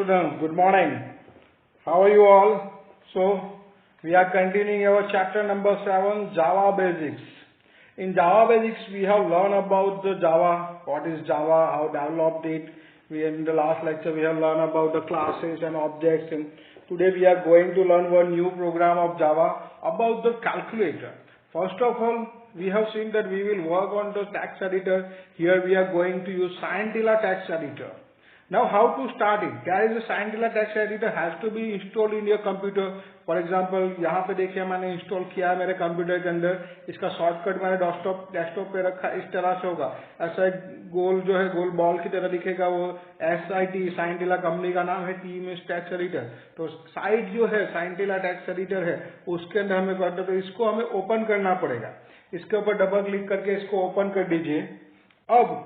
students, good morning. How are you all? So, we are continuing our chapter number 7, Java Basics. In Java Basics, we have learned about the Java, what is Java, how developed it. In the last lecture, we have learned about the classes and objects. And today, we are going to learn one new program of Java about the calculator. First of all, we have seen that we will work on the text editor. Here, we are going to use Scintilla text editor. Now, how to start it? There is a Scintilla text editor has to be installed in your computer. For example, यहाँ पे देखिए मैंने install किया है मेरे computer के अंदर. इसका शॉर्टकट मैंने डेस्कटॉप पे रखा. इस तरह से होगा. ऐसा एक गोल जो है गोल बॉल की तरह दिखेगा. वो SIT Scintilla कंपनी का नाम है. Team text editor. तो साइट जो है Scintilla टेक्स्ट एडिटर है उसके अंदर हमें करते तो इसको हमें ओपन करना पड़ेगा. इसके ऊपर डबल क्लिक करके इसको ओपन कर दीजिए. अब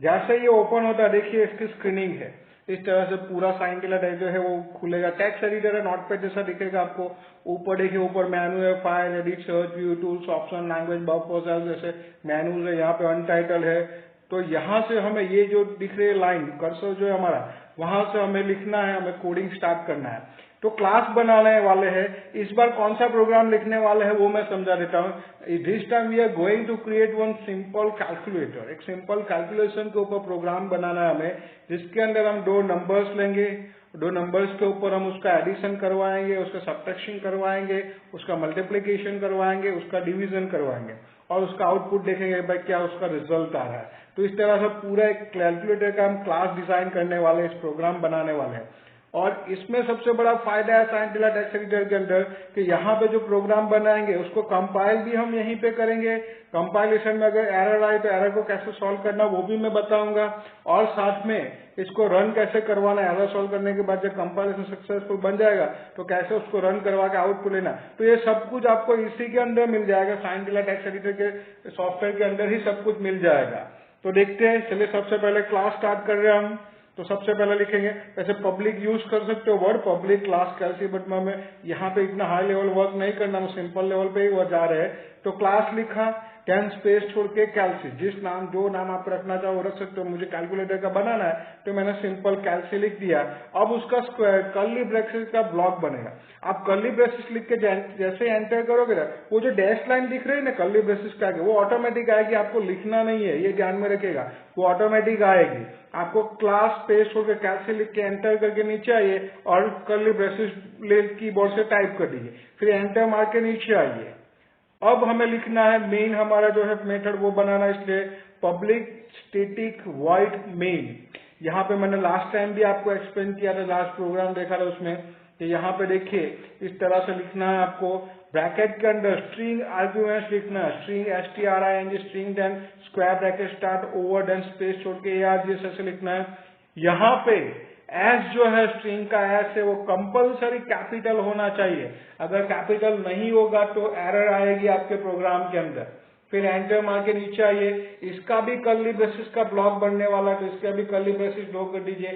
जैसे ये ओपन होता है देखिए इसकी स्क्रीनिंग है. इस तरह से पूरा Scintilla जो है वो खुलेगा. टेक्स्ट एडिटर है, नोटपैड जैसा दिखेगा आपको. ऊपर देखिए ऊपर मेनू है, file, edit, search, view, tools, option, language, buffer जैसे मेनूज है. यहाँ पे अनटाइटल है. तो यहाँ से हमें ये जो दिख रही है लाइन कर्सर जो है हमारा वहां से हमें लिखना है, हमें कोडिंग स्टार्ट करना है. तो क्लास बनाने वाले हैं. इस बार कौन सा प्रोग्राम लिखने वाले हैं वो मैं समझा देता हूँ. This time we are going to create one simple calculator. एक सिंपल कैलकुलेशन के ऊपर प्रोग्राम बनाना है हमें, जिसके अंदर हम दो नंबर्स लेंगे. दो नंबर्स के ऊपर हम उसका एडिशन करवाएंगे, उसका सब्ट्रैक्शन करवाएंगे, उसका मल्टीप्लिकेशन करवाएंगे, उसका डिवीजन करवाएंगे और उसका आउटपुट देखेंगे भाई क्या उसका रिजल्ट आ रहा है. तो इस तरह से पूरा एक कैलकुलेटर का हम क्लास डिजाइन करने वाले, इस प्रोग्राम बनाने वाले हैं. और इसमें सबसे बड़ा फायदा है Scintilla टेक्स्ट एडिटर के अंदर कि यहाँ पे जो प्रोग्राम बनाएंगे उसको कंपाइल भी हम यहीं पे करेंगे. कंपाइलेशन में अगर एरर आए तो एरर को कैसे सॉल्व करना वो भी मैं बताऊंगा. और साथ में इसको रन कैसे करवाना, एरर सॉल्व करने के बाद जब कंपाइलेशन सक्सेसफुल बन जाएगा तो कैसे उसको रन करवा के आउटपुट लेना. तो ये सब कुछ आपको इसी के अंदर मिल जाएगा. Scintilla टेक्स्ट एडिटर के सॉफ्टवेयर के अंदर ही सब कुछ मिल जाएगा. तो देखते हैं. चलिए सबसे पहले क्लास स्टार्ट कर रहे हैं हम. तो सबसे पहले लिखेंगे ऐसे पब्लिक यूज कर सकते हो वर्ड पब्लिक क्लास कैसे, बट मैं यहाँ पे इतना हाई लेवल वर्क नहीं करना, हम सिंपल लेवल पे ही वो जा रहे हैं. तो क्लास लिखा, 10 स्पेस छोड़ के कैलसी, जिस नाम जो नाम आप रखना चाहो वो रख सकते हो. मुझे कैलकुलेटर का बनाना है तो मैंने सिंपल कैलसी लिख दिया. अब उसका स्क्वायर कर्ली ब्रैकेट का ब्लॉक बनेगा. आप कर्ली ब्रैकेट लिख के जैसे एंटर करोगे ना वो जो डैश लाइन दिख रही है ना कर्ली ब्रैकेट का वो ऑटोमेटिक आएगी. आपको लिखना नहीं है, ये ध्यान में रखेगा, वो ऑटोमेटिक आएगी. आपको क्लास स्पेस छोड़ के कैलसी लिख के एंटर करके नीचे आइए और कर्ली ब्रैकेट कीबोर्ड से टाइप कर दीजिए. फिर एंटर मार के नीचे आइए. अब हमें लिखना है मेन, हमारा जो है मेथड वो बनाना, इसलिए पब्लिक स्टैटिक वॉइड मेन. यहाँ पे मैंने लास्ट टाइम भी आपको एक्सप्लेन किया था, लास्ट प्रोग्राम देखा था उसमें. तो यहाँ पे देखिए इस तरह से लिखना है आपको. ब्रैकेट के अंदर स्ट्रिंग आर्ग्यूमेंट्स लिखना है. String string string then square bracket start over then space छोड़ के ARGS ऐसे लिखना है. यहाँ पे एस जो है स्ट्रिंग का एस है वो कंपलसरी कैपिटल होना चाहिए. अगर कैपिटल नहीं होगा तो एरर आएगी आपके प्रोग्राम के अंदर. फिर एंटर मार के नीचे आइए. इसका भी कर्ली ब्रेसेस का ब्लॉक बनने वाला है तो इसका भी कर्ली ब्रेसेस ड्रॉ कर दीजिए.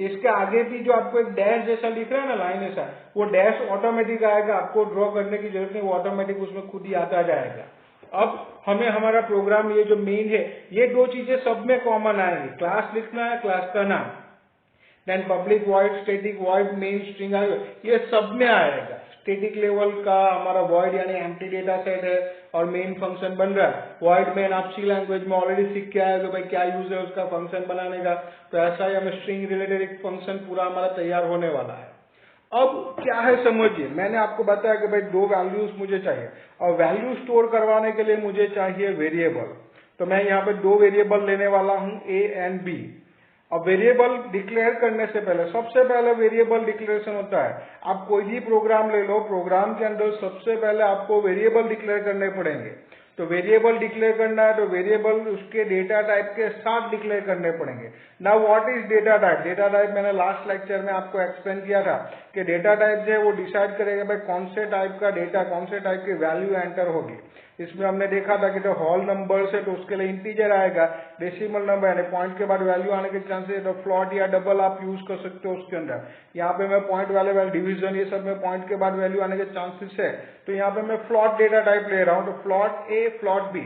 इसके आगे भी जो आपको एक डैश जैसा दिख रहा है ना लाइन ऐसा, वो डैश ऑटोमेटिक आएगा, आपको ड्रॉ करने की जरूरत नहीं, वो ऑटोमेटिक उसमें खुद ही आता जाएगा. अब हमें हमारा प्रोग्राम ये जो मेन है ये दो चीजें सब में कॉमन आएंगी. क्लास लिखना है, क्लास का नाम, then public void static void main string आएगा, ये सब में आएगा. स्टैटिक लेवल का हमारा वॉइड यानी एम्प्टी डेटा सेट है और मेन फंक्शन बन रहा है. वॉइड मेन आप सी लैंग्वेज में ऑलरेडी सीख के आए तो भाई क्या यूज है उसका फंक्शन बनाने का. तो ऐसा ही हमें स्ट्रिंग रिलेटेड एक फंक्शन पूरा हमारा तैयार होने वाला है. अब क्या है समझिए, मैंने आपको बताया कि भाई दो वैल्यूज मुझे चाहिए और वैल्यू स्टोर करवाने के लिए मुझे चाहिए वेरिएबल. तो मैं यहाँ पे दो वेरिएबल लेने वाला हूँ A एंड B. अब वेरिएबल डिक्लेयर करने से पहले सबसे पहले वेरिएबल डिक्लेरेशन होता है. आप कोई भी प्रोग्राम ले लो, प्रोग्राम के अंदर सबसे पहले आपको वेरिएबल डिक्लेयर करने पड़ेंगे. तो वेरिएबल डिक्लेयर करना है तो वेरिएबल उसके डेटा टाइप के साथ डिक्लेयर करने पड़ेंगे. Now what is data type? Data type मैंने लास्ट लेक्चर में आपको एक्सप्लेन किया था कि डेटा टाइप जो है वो डिसाइड करेगा भाई कौन से टाइप का डेटा, कौन से टाइप की वैल्यू एंटर होगी. इसमें हमने देखा था कि जो होल नंबर है तो उसके लिए इंटीजर आएगा. डेसिमल नंबर यानी पॉइंट के बाद वैल्यू आने के चांसेस, तो फ्लॉट या डबल आप यूज कर सकते हो उसके अंदर. यहाँ पे मैं पॉइंट वाले डिवीजन ये सब में पॉइंट के बाद वैल्यू आने के चांसेस है. तो यहाँ पे मैं फ्लॉट डेटा टाइप ले रहा हूँ. तो फ्लॉट A फ्लॉट B.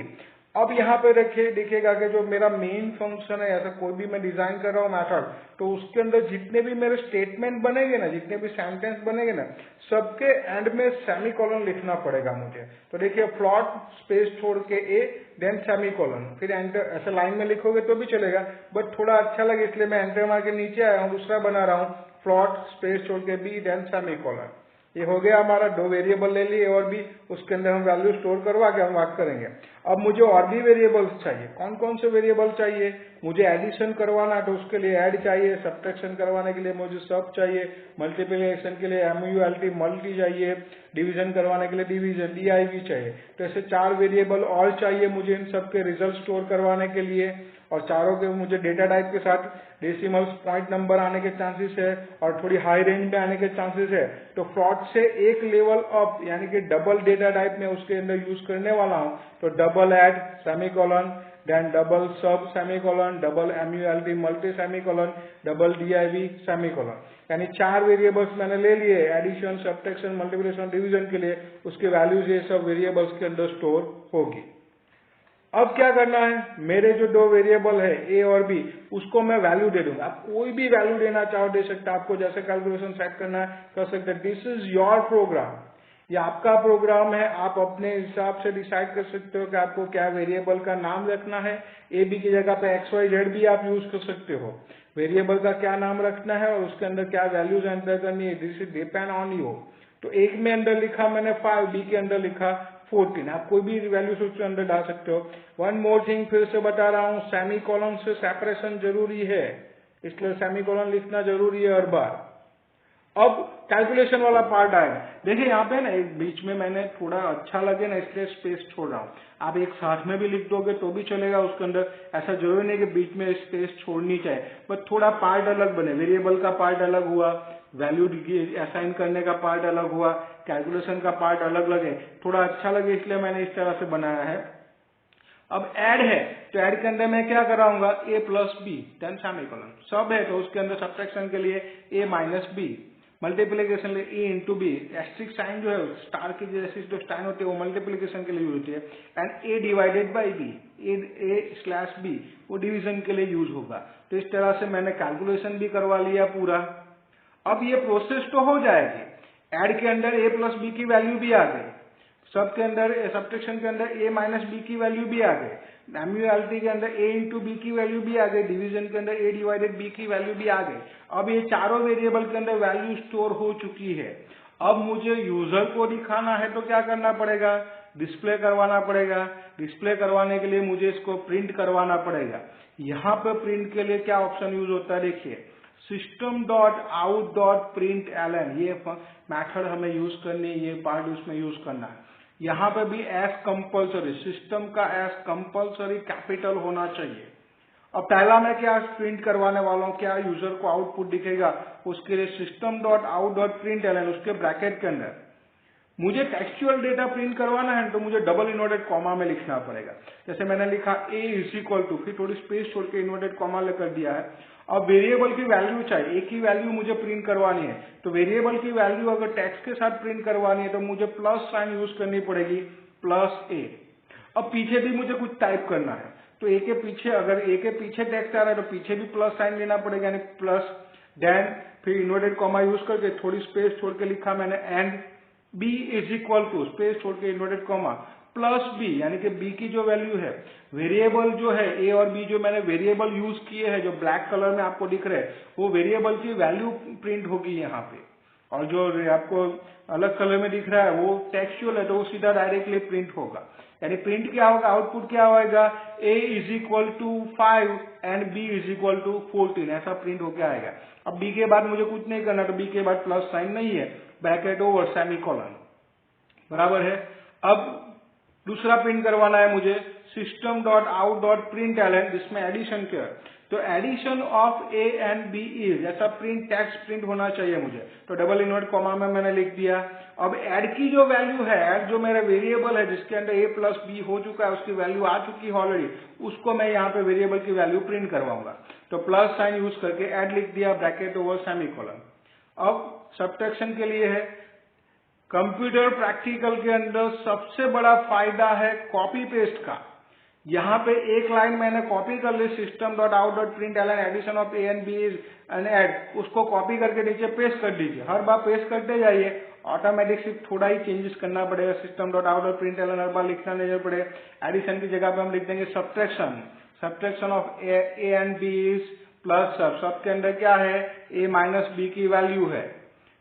अब यहाँ पे देखिएगा कि जो मेरा मेन फंक्शन है, ऐसा कोई भी मैं डिजाइन कर रहा हूँ मेथड, तो उसके अंदर जितने भी मेरे स्टेटमेंट बनेंगे ना, जितने भी सेंटेंस बनेंगे ना, सबके एंड में सेमीकोलन लिखना पड़ेगा मुझे। तो देखिए प्लॉट स्पेस छोड़ के ए देन सेमीकोलन, फिर एंटर, ऐसे लाइन में लिखोगे तो भी चलेगा, बट थोड़ा अच्छा लगे इसलिए मैं एंटर मार के नीचे आया हूँ, दूसरा बना रहा हूँ प्लॉट स्पेस छोड़ के बी देन सेमीकोलन। ये हो गया हमारा, दो वेरिएबल ले लिए और भी उसके अंदर हम वैल्यू स्टोर करवा के हम बात करेंगे। अब मुझे और भी वेरिएबल्स चाहिए। कौन कौन से वेरिएबल चाहिए? मुझे एडिशन करवाना है तो उसके लिए ऐड चाहिए, सब्ट्रैक्शन करवाने के लिए मुझे सब चाहिए, मल्टीप्लिकेशन के लिए MULT मल्टी चाहिए, डिवीजन करवाने के लिए डिवीजन DIV चाहिए। तो ऐसे 4 वेरिएबल और चाहिए मुझे इन सब के रिजल्ट स्टोर करवाने के लिए, और चारों के मुझे डेटा टाइप के साथ डेसिमल्स पॉइंट नंबर आने के चांसेस है और थोड़ी हाई रेंज में आने के चांसेस है। तो फ्लॉट से एक लेवल अप यानी कि डबल डेटा टाइप में उसके अंदर यूज करने वाला हूं। तो double add semicolon, then double sub semicolon, double MULT multi semicolon, double DIV semicolon, यानी 4 वेरिएबल्स मैंने ले लिए एडिशन, सब्ट्रैक्शन, मल्टीप्लिकेशन, डिवीजन के लिए। उसके वैल्यूज ये सब वेरिएबल्स के अंदर स्टोर होगी। अब क्या करना है, मेरे जो 2 वेरिएबल है ए और बी, उसको मैं वैल्यू दे दूंगा। आप कोई भी वैल्यू देना चाहो दे सकते, आपको जैसे कैलकुलेशन सेट करना है कर सकते। दिस इज योर प्रोग्राम, ये आपका प्रोग्राम है, आप अपने हिसाब से डिसाइड कर सकते हो कि आपको क्या वेरिएबल का नाम रखना है। ए बी की जगह पे XYZ भी आप यूज कर सकते हो। वेरिएबल का क्या नाम रखना है और उसके अंदर क्या वैल्यूज एंटर करनी है, this is depend on you. तो एक में अंदर लिखा मैंने 5, बी के अंदर लिखा 14। आप कोई भी वैल्यू उसके अंदर डाल सकते हो। वन मोर थिंग फिर से बता रहा हूं, सेमीकोलन से सेपरेशन जरूरी है, इसलिए सेमीकोलन लिखना जरूरी है हर बार। अब कैलकुलेशन वाला पार्ट आएगा। देखिए यहाँ पे ना एक बीच में मैंने थोड़ा अच्छा लगे ना इसलिए स्पेस छोड़ रहा हूँ। आप एक साथ में भी लिख दोगे तो भी चलेगा उसके अंदर, ऐसा जरूरी नहीं कि बीच में स्पेस छोड़नी चाहिए, बट थोड़ा पार्ट अलग बने। वेरिएबल का पार्ट अलग हुआ, वैल्यू असाइन करने का पार्ट अलग हुआ, कैलकुलेशन का पार्ट अलग लगे, थोड़ा अच्छा लगे इसलिए मैंने इस तरह से बनाया है। अब ऐड है तो ऐड के अंदर मैं क्या कराऊंगा, a plus B then semicolon. सब है तो उसके अंदर सब्ट्रैक्शन के लिए a माइनस बी, मल्टीप्लीकेशन के लिए a into B. Asterisk sign जो है स्टार की जैसी जो साइन होती है वो मल्टीप्लीकेशन के लिए यूज होती है। And a divided by B, a slash B वो डिवीजन के लिए यूज होगा। तो इस तरह से मैंने कैलकुलेशन भी करवा लिया पूरा। अब ये प्रोसेस तो हो जाएगी, ऐड के अंदर a प्लस बी की वैल्यू भी आ गई, सब के अंदर सब्ट्रैक्शन के अंदर a माइनस बी की वैल्यू भी आ गई, MULT के अंदर a इंटू बी की वैल्यू भी आ गई, डिवीजन के अंदर a डिवाइडेड बी की वैल्यू भी आ गई। अब ये चारों वेरिएबल के अंदर वैल्यू स्टोर हो चुकी है। अब मुझे यूजर को दिखाना है तो क्या करना पड़ेगा, डिस्प्ले करवाना पड़ेगा। डिस्प्ले करवाने के लिए मुझे इसको प्रिंट करवाना पड़ेगा। यहाँ पे प्रिंट के लिए क्या ऑप्शन यूज होता है, देखिए system.out.println, ये मेथड हमें यूज करनी है, ये पार्ट उसमें यूज करना है। यहाँ पे भी एस कंपल्सरी, सिस्टम का एस कंपल्सरी कैपिटल होना चाहिए। अब पहला मैं क्या प्रिंट करवाने वाला हूँ, क्या यूजर को आउटपुट दिखेगा, उसके लिए system.out.println, उसके ब्रैकेट के अंदर मुझे टेक्सचुअल डेटा प्रिंट करवाना है तो मुझे डबल इन्वर्टेड कॉमा में लिखना पड़ेगा। जैसे मैंने लिखा a इज इक्वल टू, फिर थोड़ी स्पेस छोड़ के इन्वर्टेड कॉमा लेकर दिया है। अब वेरिएबल की वैल्यू चाहिए, एक ही वैल्यू मुझे प्रिंट करवानी है, तो वेरिएबल की वैल्यू अगर टेक्स्ट के साथ प्रिंट करवानी है तो मुझे प्लस साइन यूज करनी पड़ेगी, प्लस a। अब पीछे भी मुझे कुछ टाइप करना है तो a के पीछे, अगर a के पीछे टेक्स्ट आ रहा है तो पीछे भी प्लस साइन लेना पड़ेगा, यानी प्लस, देन फिर इन्वर्टेड कॉमा यूज करके थोड़ी स्पेस छोड़ के लिखा मैंने and b is equal to, space छोड़ के इन्वर्टेड कॉमा, प्लस b, यानी कि b की जो वैल्यू है, वेरिएबल जो है a और b जो मैंने वेरिएबल यूज किए हैं जो ब्लैक कलर में आपको दिख रहे हैं, वो वेरिएबल की वैल्यू प्रिंट होगी यहाँ पे। और जो आपको अलग कलर में दिख रहा है वो टेक्सचुअल है तो वो सीधा डायरेक्टली प्रिंट होगा। यानी प्रिंट क्या होगा, आउटपुट क्या होगा, a is equal to 5 and b is equal to 14, ऐसा प्रिंट होकर आएगा। अब b के बाद मुझे कुछ नहीं करना, तो b के बाद प्लस साइन नहीं है, ब्रैकेट ओवर सेमीकोलन, बराबर है। अब दूसरा प्रिंट करवाना है मुझे system.out.println, जिसमें एडिशन क्या है, तो addition of a and b is, ऐसा प्रिंट टेक्स्ट प्रिंट होना चाहिए मुझे, तो डबल इन्वर्ट कॉमा में मैंने लिख दिया। अब ऐड की जो वैल्यू है, ऐड जो मेरा वेरिएबल है जिसके अंदर a प्लस बी हो चुका है, उसकी वैल्यू आ चुकी है ऑलरेडी, उसको मैं यहाँ पे वेरिएबल की वैल्यू प्रिंट करवाऊंगा। तो प्लस साइन यूज करके ऐड लिख दिया, ब्रैकेट ओवर सेमीकोलन। अब सब्ट्रैक्शन के लिए है, कंप्यूटर प्रैक्टिकल के अंदर सबसे बड़ा फायदा है कॉपी पेस्ट का। यहाँ पे एक लाइन मैंने कॉपी कर ली, system dot out dot print ln addition of A and B is an add, उसको कॉपी करके नीचे पेस्ट कर दीजिए। हर बार पेस्ट करते जाइए, ऑटोमेटिक सिर्फ थोड़ा ही चेंजेस करना पड़ेगा। System dot out dot print ln हर बार लिखना नहीं पड़ेगा। एडिशन की जगह पे हम लिख देंगे subtraction, subtraction of A and B is plus सब के अंदर क्या है, ए माइनस बी की वैल्यू है।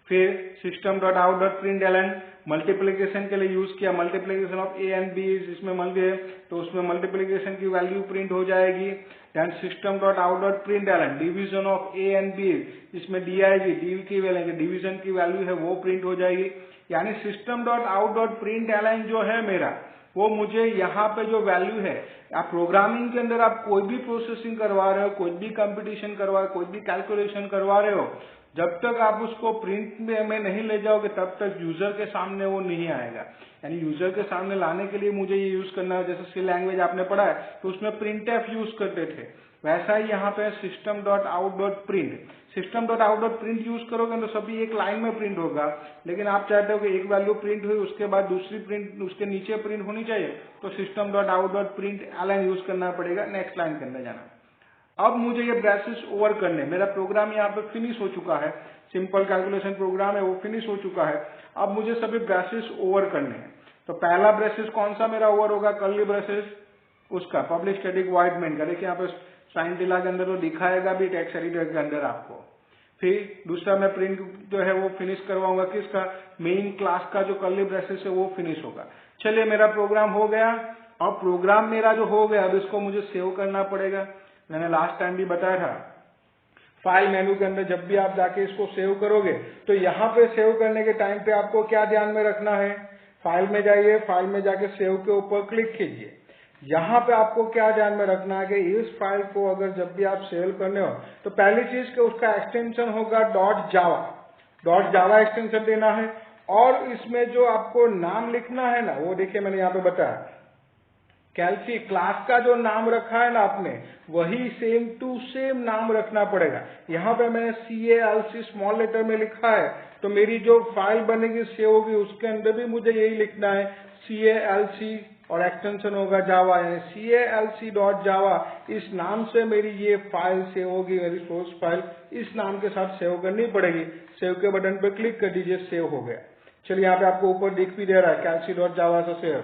फिर system dot out dot print Elon multiplication के लिए यूज किया, multiplication of A and B इसमें मल्टी है तो उसमें मल्टीप्लीकेशन की वैल्यू प्रिंट हो जाएगी। Then system dot out dot print Elon division of A and B, इसमें डी आएगी, डी की वैल्यू डिवीजन की वैल्यू है वो प्रिंट हो जाएगी। यानी system dot out dot print Elon जो है मेरा, वो मुझे यहाँ पे जो वैल्यू है, आप प्रोग्रामिंग के अंदर आप कोई भी प्रोसेसिंग करवा रहे हो, कोई भी कंप्यूटेशन करवा रहे हो, कोई भी कैलकुलेशन करवा रहे हो, जब तक आप उसको प्रिंट में नहीं ले जाओगे तब तक यूजर के सामने वो नहीं आएगा। यानी यूजर के सामने लाने के लिए मुझे ये यूज करना है। जैसे सी लैंग्वेज आपने पढ़ा है तो उसमें प्रिंट एफ यूज करते थे, वैसा ही यहाँ पे system dot out dot print, system dot out dot print use करोगे तो सभी एक लाइन में प्रिंट होगा। लेकिन आप चाहते हो कि एक वैल्यू प्रिंट हुई उसके बाद दूसरी प्रिंट उसके नीचे प्रिंट होनी चाहिए, तो system dot out dot print Elon use करना पड़ेगा, नेक्स्ट लाइन के अंदर जाना। अब मुझे ये ब्रेसेस ओवर करने, मेरा प्रोग्राम यहाँ पे फिनिश हो चुका है, सिंपल कैलकुलेशन प्रोग्राम है वो फिनिश हो चुका है। अब मुझे सभी ब्रेसेस ओवर करने हैं। तो पहला ब्रेसेस कौन सा मेरा ओवर होगा, कर्ली ब्रेसेस, उसका पब्लिक स्टैटिक वॉइड मेन का। देखिए यहाँ पे साइन टिला के अंदर तो दिखाएगा भी टेक्स्ट एडिटर के अंदर आपको। फिर दूसरा मैं प्रिंट जो है वो फिनिश करवाऊंगा, किसका, मेन क्लास का जो कर्ली ब्रेसेस है वो फिनिश होगा। चलिए मेरा प्रोग्राम हो गया। अब प्रोग्राम मेरा जो हो गया, अब इसको मुझे सेव करना पड़ेगा। मैंने लास्ट टाइम भी बताया था, फाइल मेनू के अंदर जब भी आप जाके इसको सेव करोगे तो यहाँ पे सेव करने के टाइम पे आपको क्या ध्यान में रखना है, फाइल में जाइए, फाइल में जाके सेव के ऊपर क्लिक कीजिए। यहाँ पे आपको क्या ध्यान में रखना है कि इस फाइल को अगर जब भी आप सेव करने हो तो पहली चीज कि उसका एक्सटेंशन होगा डॉट जावा एक्सटेंशन देना है। और इसमें जो आपको नाम लिखना है ना, वो देखिए मैंने यहाँ पे बताया, कैल्सी क्लास का जो नाम रखा है ना आपने, वही सेम टू सेम नाम रखना पड़ेगा। यहाँ पे मैंने CALC स्मॉल लेटर में लिखा है, तो मेरी जो फाइल बनेगी सेव होगी उसके अंदर भी मुझे यही लिखना है CALC, और एक्सटेंशन होगा जावा, यानी CALC.java। इस नाम से मेरी ये फाइल सेव होगी, मेरी सोर्स फाइल इस नाम के साथ सेव करनी पड़ेगी। सेव के बटन पर क्लिक कर दीजिए, सेव हो गया। चलिए यहाँ पे आपको ऊपर दिख भी दे रहा है calc.java से सेव।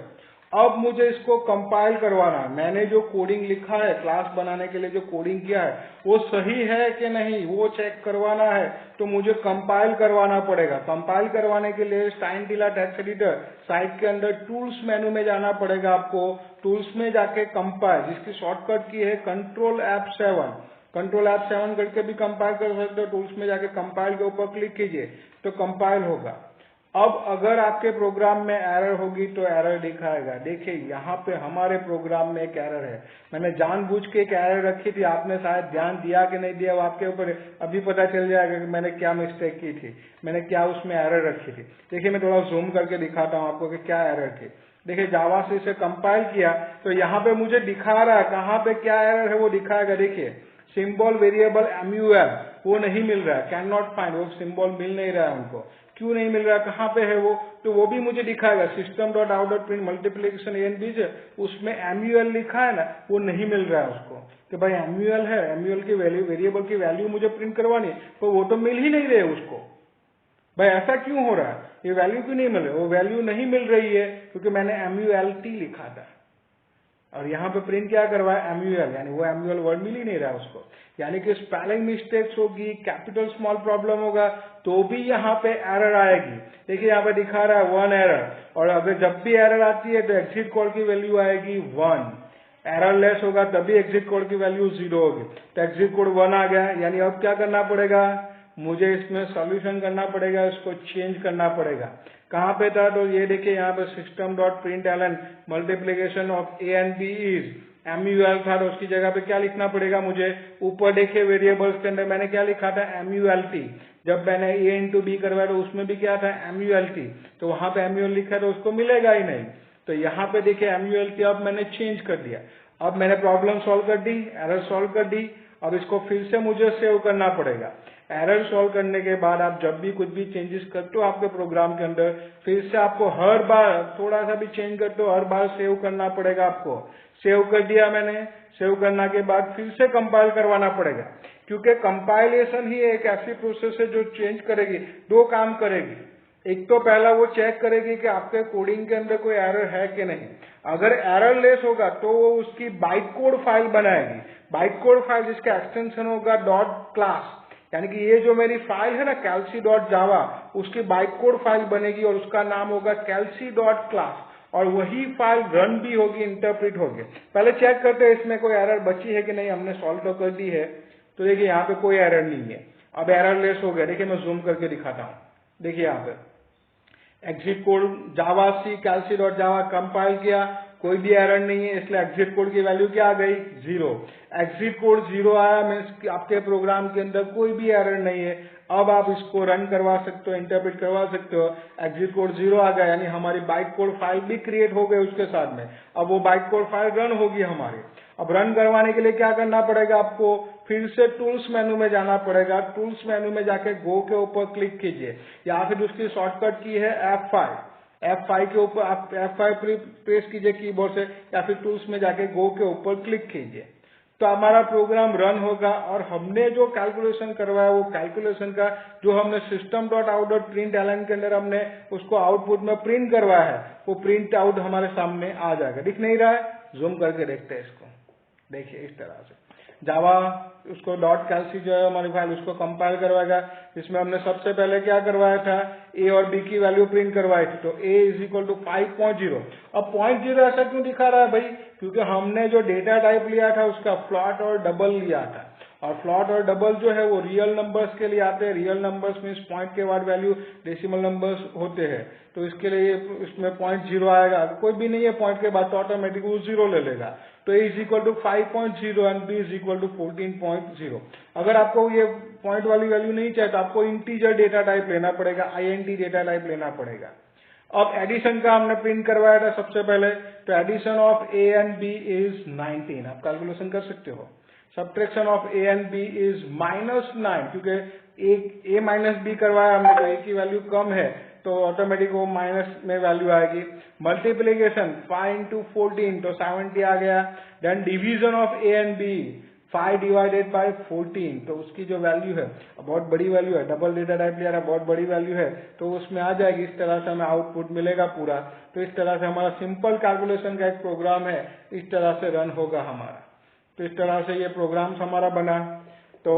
अब मुझे इसको कंपाइल करवाना है। मैंने जो कोडिंग लिखा है, क्लास बनाने के लिए जो कोडिंग किया है, वो सही है कि नहीं वो चेक करवाना है, तो मुझे कंपाइल करवाना पड़ेगा। कंपाइल करवाने के लिए साइन टिला टेक्स्ट एडिटर साइट के अंदर टूल्स मेनू में जाना पड़ेगा आपको। टूल्स में जाके कंपाइल, जिसकी शॉर्टकट की है कंट्रोल F7, कंट्रोल F7 करके भी कंपाइल कर सकते हो। टूल्स में जाके कंपाइल के ऊपर क्लिक कीजिए तो कंपाइल होगा। अब अगर आपके प्रोग्राम में एरर होगी तो एरर दिखाएगा। देखिए यहाँ पे हमारे प्रोग्राम में एक एरर है, मैंने जानबूझ के एक एरर रखी थी, आपने शायद ध्यान दिया कि नहीं दिया वो आपके ऊपर अभी पता चल जाएगा कि मैंने क्या मिस्टेक की थी, मैंने क्या उसमें एरर रखी थी। देखिए मैं थोड़ा जूम करके दिखाता हूँ आपको कि क्या एरर थी। देखिए जावा से इसे कंपाइल किया तो यहाँ पे मुझे दिखा रहा है कहाँ पे क्या एरर है, वो दिखाएगा। देखिए सिंबल वेरिएबल MUL वो नहीं मिल रहा है, कैन नॉट फाइंड, वो सिंबल मिल नहीं रहा है उनको। क्यों नहीं मिल रहा, कहाँ पे है वो, तो वो भी मुझे दिखाएगा। System dot out dot print multiplication A and B से उसमें MUL लिखा है ना, वो नहीं मिल रहा है उसको कि भाई MUL है, MUL की वैल्यू, वेरिएबल की वैल्यू मुझे प्रिंट करवानी है, तो वो तो मिल ही नहीं रहे उसको। भाई ऐसा क्यों हो रहा है, ये वैल्यू क्यों नहीं मिल रही, वो वैल्यू नहीं मिल रही है क्योंकि मैंने MULT लिखा था और यहाँ पे प्रिंट क्या करवाया MUL, यानी वो MUL वर्ड मिल ही नहीं रहा उसको। यानी कि स्पेलिंग मिस्टेक्स होगी, कैपिटल स्मॉल प्रॉब्लम होगा तो भी यहाँ पे एरर आएगी। देखिए यहाँ पे दिखा रहा है 1 एरर, और अगर जब भी एरर आती है तो एग्जिट कोड की वैल्यू आएगी 1, एरर लेस होगा तभी एग्जिट कोड की वैल्यू 0 होगी। तो एग्जिट कोड 1 आ गया, यानी अब क्या करना पड़ेगा, मुझे इसमें सॉल्यूशन करना पड़ेगा, इसको चेंज करना पड़ेगा। कहाँ पे था, तो ये देखिए यहाँ पे system dot print Elon multiplication of A and B is MUL था, तो उसकी जगह पे क्या लिखना पड़ेगा मुझे, ऊपर देखिए वेरिएबल्स के अंदर मैंने क्या लिखा था MULT। जब मैंने A इंटू बी करवाया तो उसमें भी क्या था MULT, तो वहां पे MUL लिखा है तो उसको मिलेगा ही नहीं। तो यहाँ पे देखिए MULT अब मैंने चेंज कर दिया। अब मैंने प्रॉब्लम सॉल्व कर दी, एरर सॉल्व कर दी। अब इसको फिर से मुझे सेव करना पड़ेगा। एरर सॉल्व करने के बाद आप जब भी कुछ भी चेंजेस करते हो आपके प्रोग्राम के अंदर, फिर से आपको हर बार थोड़ा सा भी चेंज करते हो हर बार सेव करना पड़ेगा आपको। सेव कर दिया मैंने, सेव करने के बाद फिर से कंपाइल करवाना पड़ेगा, क्योंकि कंपाइलेशन ही एक ऐसी प्रोसेस है जो चेंज करेगी, दो काम करेगी। एक तो पहला वो चेक करेगी कि आपके कोडिंग के अंदर कोई एरर है कि नहीं। अगर एरर लेस होगा तो वो उसकी बाइट कोड फाइल बनाएगी। बाइट कोड फाइल जिसका एक्सटेंशन होगा डॉट क्लास, यानी कि ये जो मेरी फाइल है ना calc.java, उसकी बाइट कोड फाइल बनेगी और उसका नाम होगा calc.class, और वही फाइल रन भी होगी, इंटरप्रेट होगी। पहले चेक करते हैं इसमें कोई एरर बची है कि नहीं, हमने सॉल्व तो कर दी है। तो देखिए यहाँ पे कोई एरर नहीं है, अब एरर लेस हो गया। देखिए मैं जूम करके दिखाता हूँ, देखिए यहाँ पे एग्जिट कोड जावा सी calc.java कंपाइल किया, कोई भी एरर नहीं है, इसलिए एग्जिट कोड की वैल्यू क्या आ गई, 0। एग्जिट कोड 0 आया, मीन्स आपके प्रोग्राम के अंदर कोई भी एरर नहीं है। अब आप इसको रन करवा सकते हो, इंटरप्रेट करवा सकते हो। एग्जिट कोड 0 आ गया, यानी हमारी बाइट कोड फाइल भी क्रिएट हो गई उसके साथ में। अब वो बाइट कोड फाइल रन होगी हमारी। अब रन करवाने के लिए क्या करना पड़ेगा आपको, फिर से टूल्स मेनू में जाना पड़ेगा। टूल्स मेनू में जाके गो के ऊपर क्लिक कीजिए, या फिर उसकी शॉर्टकट की है F5। F5 के ऊपर आप F5 प्रेस कीजिए कीबोर्ड से, या फिर टूल्स में जाके गो के ऊपर क्लिक कीजिए, तो हमारा प्रोग्राम रन होगा। और हमने जो कैलकुलेशन करवाया वो कैलकुलेशन का जो हमने system.out.println के अंदर हमने उसको आउटपुट में प्रिंट करवाया है, वो प्रिंट आउट हमारे सामने आ जाएगा। दिख नहीं रहा है, जूम करके देखते हैं इसको। देखिए इस तरह से जावा उसको डॉट कैल्सी जो है हमारी फाइल, उसको कंपाइल करवाएगा। इसमें हमने सबसे पहले क्या करवाया था, ए और बी की वैल्यू प्रिंट करवाई थी, तो ए इज इक्वल टू 5.0। अब 0.0 ऐसा क्यों दिखा रहा है भाई, क्योंकि हमने जो डेटा टाइप लिया था उसका फ्लॉट और डबल लिया था, और फ्लॉट और डबल जो है वो रियल नंबर्स के लिए आते हैं। रियल नंबर्स मीन्स पॉइंट के बाद वैल्यू डेसिमल नंबर्स होते हैं, तो इसके लिए इसमें 0.0 आएगा। कोई भी नहीं है पॉइंट के बाद तो ऑटोमेटिक वो 0 ले लेगा। तो a is equal to 5.0 and b is equal to 14.0। अगर आपको ये पॉइंट वाली वैल्यू नहीं चाहिए तो आपको इंटीजर डेटा टाइप लेना पड़ेगा, int डेटा टाइप लेना पड़ेगा। अब एडिशन का हमने प्रिंट करवाया था सबसे पहले, तो addition of a and b is 19। आप कैलकुलेशन कर सकते हो। Subtraction of a and b is -9, क्योंकि a माइनस b करवाया हमने, तो a की वैल्यू कम है तो ऑटोमेटिक वो माइनस में वैल्यू आएगी। मल्टीप्लीकेशन 5 into 14 तो 70 आ गया। Then division of a and b 5 divided by 14, तो उसकी जो वैल्यू है बहुत बड़ी वैल्यू है, डबल डेटा टाइप लिया है, बहुत बड़ी वैल्यू है, तो उसमें आ जाएगी। इस तरह से हमें आउटपुट मिलेगा पूरा। तो इस तरह से हमारा सिंपल कैलकुलेशन का एक प्रोग्राम है, इस तरह से रन होगा हमारा। तो इस तरह से ये प्रोग्राम्स हमारा बना। तो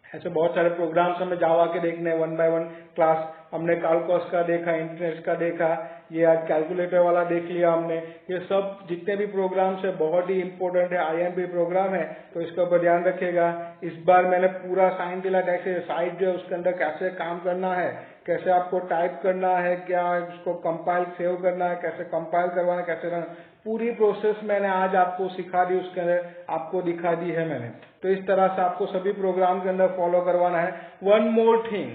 ऐसे बहुत सारे प्रोग्राम्स हमें जावा के देखने, 1 by 1 क्लास हमने कैलकुलस का देखा, इंटरनेट का देखा, ये आज कैलकुलेटर वाला देख लिया हमने। ये सब जितने भी प्रोग्राम्स है बहुत ही इंपॉर्टेंट है, आईएमपी प्रोग्राम है, तो इसका ऊपर ध्यान रखिएगा। इस बार मैंने पूरा साइन दिला कैसे साइट जो है उसके अंदर कैसे काम करना है, कैसे आपको टाइप करना है, क्या उसको कंपाइल सेव करना है, कैसे कंपाइल करवाना है, कैसे रन, पूरी प्रोसेस मैंने आज आपको सिखा दी, उसके अंदर आपको दिखा दी है मैंने। तो इस तरह से आपको सभी प्रोग्राम के अंदर फॉलो करवाना है। वन मोर थिंग,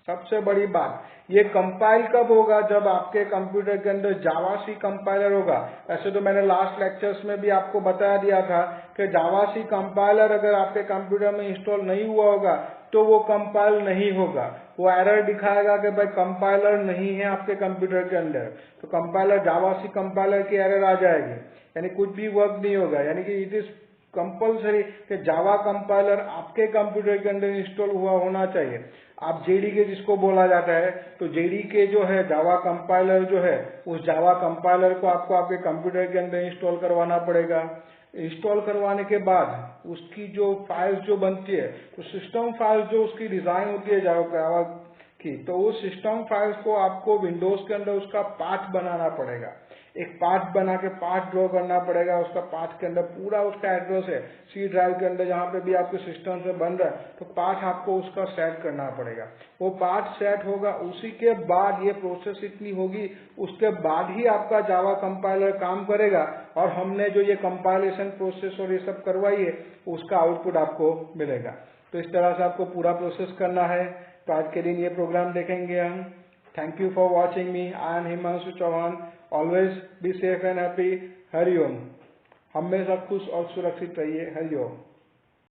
सबसे बड़ी बात, ये कंपाइल कब होगा, जब आपके कंप्यूटर के अंदर जावा सी कंपाइलर होगा। ऐसे तो मैंने लास्ट लेक्चर्स में भी आपको बता दिया था कि जावा सी कंपाइलर अगर आपके कंप्यूटर में इंस्टॉल नहीं हुआ होगा तो वो कंपाइल नहीं होगा, वो एरर दिखाएगा कि भाई कंपाइलर नहीं है आपके कंप्यूटर के अंदर। तो कंपाइलर जावा सी कंपाइलर की एरर आ जाएगी, यानी कुछ भी वर्क नहीं होगा। यानी कि इट इज कंपल्सरी कि जावा कंपाइलर आपके कंप्यूटर के अंदर इंस्टॉल हुआ होना चाहिए। आप जेडीके जिसको बोला जाता है, तो जेडीके जो है जावा कंपाइलर जो है, उस जावा कंपाइलर को आपको आपके कंप्यूटर के अंदर इंस्टॉल करवाना पड़ेगा। इंस्टॉल करवाने के बाद उसकी जो फाइल्स जो बनती है, तो सिस्टम फाइल्स जो उसकी डिजाइन होती है जावा की, तो उस सिस्टम फाइल्स को आपको विंडोज के अंदर उसका पाथ बनाना पड़ेगा। एक पाथ बना के पाथ ड्रॉ करना पड़ेगा। उसका पाथ के अंदर पूरा उसका एड्रेस है, सी ड्राइव के अंदर जहां पे भी आपके सिस्टम से बन रहा है, तो पाथ आपको उसका सेट करना पड़ेगा। वो पाथ सेट होगा, उसी के बाद ये प्रोसेस इतनी होगी, उसके बाद ही आपका जावा कंपाइलर काम करेगा। और हमने जो ये कंपाइलेशन प्रोसेस और ये सब करवाई है, उसका आउटपुट आपको मिलेगा। तो इस तरह से आपको पूरा प्रोसेस करना है। तो आज के दिन ये प्रोग्राम देखेंगे हम। Thank you for watching me. I am Himanshu Chauhan. Always be safe and happy. हरिओम। हमेशा खुश और सुरक्षित रहिए। हरिओम।